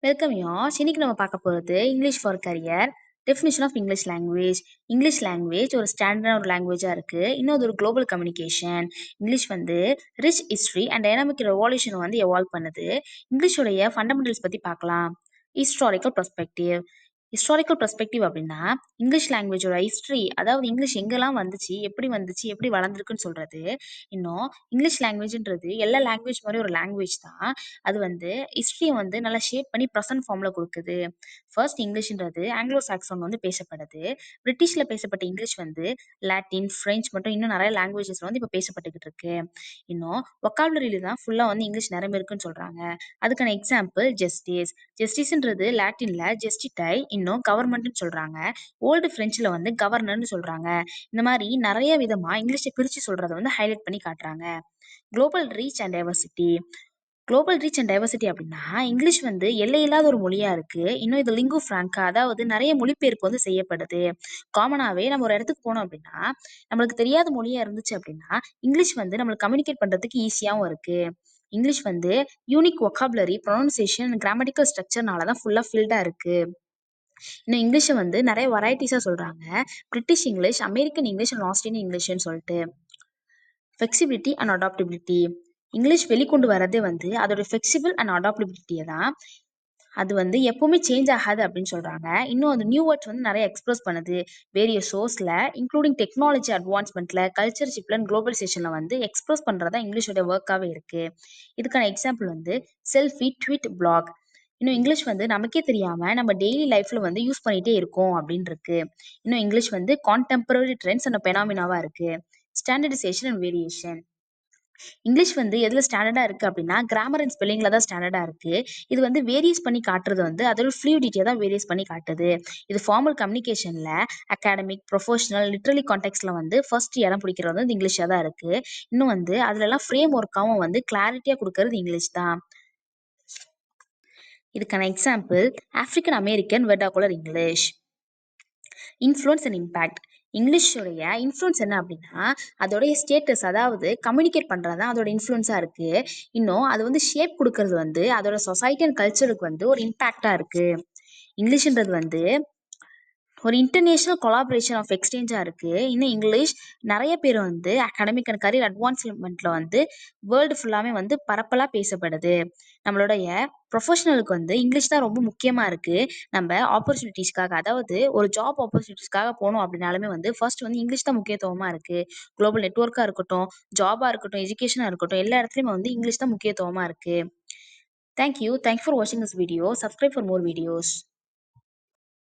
Welcome யார்ஸ். இன்னைக்கு நம்ம பார்க்க போகிறது English for career. Definition of English language. English language ஒரு ஸ்டாண்டர்டான ஒரு லாங்குவேஜாக இருக்குது. இன்னொரு ஒரு குளோபல் கம்யூனிகேஷன். இங்கிலீஷ் வந்து rich history and dynamic revolution வந்து எவால்வ் பண்ணுது. இங்கிலீஷோடைய ஃபண்டமெண்டல்ஸ் பற்றி பார்க்கலாம். Historical perspective. ஹிஸ்டாரிக்கல் பெர்ஸ்பெக்டிவ் அப்படின்னா இங்கிலீஷ் லாங்குவேஜோட ஹிஸ்ட்ரி, அதாவது இங்கிலீஷ் எங்கெல்லாம் வந்துச்சு, எப்படி வளர்ந்துருக்குன்னு சொல்றது. இன்னும் இங்கிலீஷ் லாங்குவேஜ்ன்றது எல்லா லாங்குவேஜ் மாதிரி ஒரு லாங்குவேஜ் தான். அது வந்து ஹிஸ்ட்ரியை வந்து நல்லா ஷேப் பண்ணி ப்ரெசன்ட் ஃபார்ம்ல கொடுக்குது. ஃபர்ஸ்ட் இங்கிலீஷ்ன்றது ஆங்கிலோ சாக்சன் வந்து பேசப்படுது. பிரிட்டிஷ்ல பேசப்பட்ட இங்கிலீஷ் வந்து லாட்டின், பிரெஞ்சு மற்றும் இன்னும் நிறைய லாங்குவேஜஸ் வந்து இப்போ பேசப்பட்டுக்கிட்டு இருக்கு. இன்னும் ஒக்காபுலரியில தான் ஃபுல்லா வந்து இங்கிலீஷ் நிரம்பி இருக்குன்னு சொல்றாங்க. அதுக்கான எக்ஸாம்பிள் ஜஸ்டிஸ். ஜஸ்டிஸ்ன்றது லாட்டின்ல ஜஸ்டிடை, இன்னும் கவர்மெண்ட்னு சொல்றாங்க. ஓல்டு பிரெஞ்சுல வந்து கவர்னர்னு சொல்றாங்க. இந்த மாதிரி நிறைய விதமா இங்கிலீஷை பிரிச்சு சொல்றதை வந்து ஹைலைட் பண்ணி காட்டுறாங்க. Global reach and diversity. Global reach and diversity அப்படின்னா இங்கிலீஷ் வந்து எல்லையில்லாத ஒரு மொழியா இருக்கு. இன்னும் இது லிங்கு ஃப்ராங்கா, அதாவது நிறைய மொழிபெயர்ப்பு வந்து செய்யப்படுது. காமனாவே நம்ம ஒரு இடத்துக்கு போனோம் அப்படின்னா, நம்மளுக்கு தெரியாத மொழியா இருந்துச்சு அப்படின்னா இங்கிலீஷ் வந்து நம்மளுக்கு கம்யூனிகேட் பண்றதுக்கு ஈஸியாவும் இருக்கு. இங்கிலீஷ் வந்து யூனிக் ஒகாபுலரி, ப்ரொனன்சியேஷன், கிராமட்டிக்கல் ஸ்ட்ரக்சர்னால தான் ஃபுல்லா ஃபில்டா இருக்கு. இன்னும் இங்கிலீஷை வந்து நிறைய வெரைட்டிஸா சொல்றாங்க. British English, American English and Australian இங்கிலீஷ்னு சொல்லிட்டு. Flexibility and adaptability. இங்கிலீஷ் வெளிக்கொண்டு வரதே வந்து அதோட ஃப்ளெக்சிபிள் அண்ட் அடாப்டபிலிட்டியை தான். அது வந்து எப்பவுமே சேஞ்ச் ஆகாது அப்படின்னு சொல்றாங்க. இன்னும் அந்த நியூ வேர்ட்ஸ் வந்து நிறைய எக்ஸ்பிரஸ் பண்ணுது. வேரியஸ் சோர்ஸ்ல இன்க்ளூடிங் டெக்னாலஜி அட்வான்ஸ்மெண்ட்ல, கல்ச்சர் ஷிப்ல, குளோபலைசேஷன்ல வந்து எக்ஸ்பிரஸ் பண்றதா இங்கிலீஷோட ஒர்க்காவே இருக்கு. இதுக்கான எக்ஸாம்பிள் வந்து செல்ஃபி, ட்வீட், பிளாக். இன்னும் இங்கிலீஷ் வந்து நமக்கே தெரியாம நம்ம டெய்லி லைஃப்ல வந்து யூஸ் பண்ணிட்டே இருக்கோம் அப்படின்னு இருக்கு. இன்னும் இங்கிலீஷ் வந்து கான்டெம்பரரி ட்ரெண்ட்ஸ் அண்ட் பெனாமினாவா இருக்கு. Standardisation and variation. இங்கிலீஷ் வந்து எதுல ஸ்டாண்டர்டா இருக்கு அப்படின்னா கிராமர் அண்ட் ஸ்பெல்லிங்ல தான் ஸ்டாண்டர்டா இருக்கு. இது வந்து வேரியஸ் பண்ணி காட்டுறது வந்து அதோட ஃப்ளூயிடிட்டியை தான் வேரியஸ் பண்ணி காட்டுது. இது ஃபார்மல் கம்யூனிகேஷன்ல, அகாடமிக், ப்ரொஃபஷனல், லிட்ரலி கான்டெக்ட்ல வந்து ஃபர்ஸ்ட் இடம் பிடிக்கிறது வந்து இங்கிலீஷா தான் இருக்கு. இன்னும் வந்து அதுல எல்லாம் ஃப்ரேம் ஒர்க்காவும் வந்து கிளாரிட்டியா கொடுக்கறது இங்கிலீஷ் தான். இதுக்கான example African American vernacular English. Influence and impact. இங்கிலீஷோடைய இன்ஃப்ளூயன்ஸ் என்ன அப்படின்னா அதோடைய ஸ்டேட்டஸ், அதாவது கம்யூனிகேட் பண்றது தான் அதோட இன்ஃப்ளூயன்ஸா இருக்கு. இன்னும் அது வந்து ஷேப் கொடுக்கறது வந்து அதோட சொசைட்டி அண்ட் கல்ச்சருக்கு வந்து ஒரு இம்பாக்டா இருக்கு. இங்கிலீஷ்ன்றது வந்து ஒரு இன்டர்நேஷனல் கொலாபரேஷன் ஆஃப் எக்ஸ்சேஞ்சா இருக்கு. இன்னும் இங்கிலீஷ் நிறைய பேர் வந்து அகாடமிக் அண்ட் கரியர் அட்வான்ஸ்மெண்ட்ல வந்து வேர்ல்டு ஃபுல்லாமே வந்து பரப்பலா பேசப்படுது. நம்மளுடைய ப்ரொஃபஷனலுக்கு வந்து இங்கிலீஷ் தான் ரொம்ப முக்கியமா இருக்கு. நம்ம ஆப்பர்ச்சுனிட்டிஸ்க்காக, அதாவது ஒரு ஜாப் ஆப்பர்ச்சுனிட்டிஸ்க்காக போனோம் அப்படின்னாலுமே வந்து ஃபர்ஸ்ட் வந்து இங்கிலீஷ் தான் முக்கியத்துவமா இருக்கு. குளோபல் நெட்ஒர்க்கா இருக்கட்டும், ஜாபா இருக்கட்டும், எஜுகேஷனா இருக்கட்டும், எல்லா இடத்துலயுமே வந்து இங்கிலீஷ் தான் முக்கியத்துவமா இருக்கு. தேங்க்யூ ஃபார் வாட்சிங் this video. Subscribe for more videos.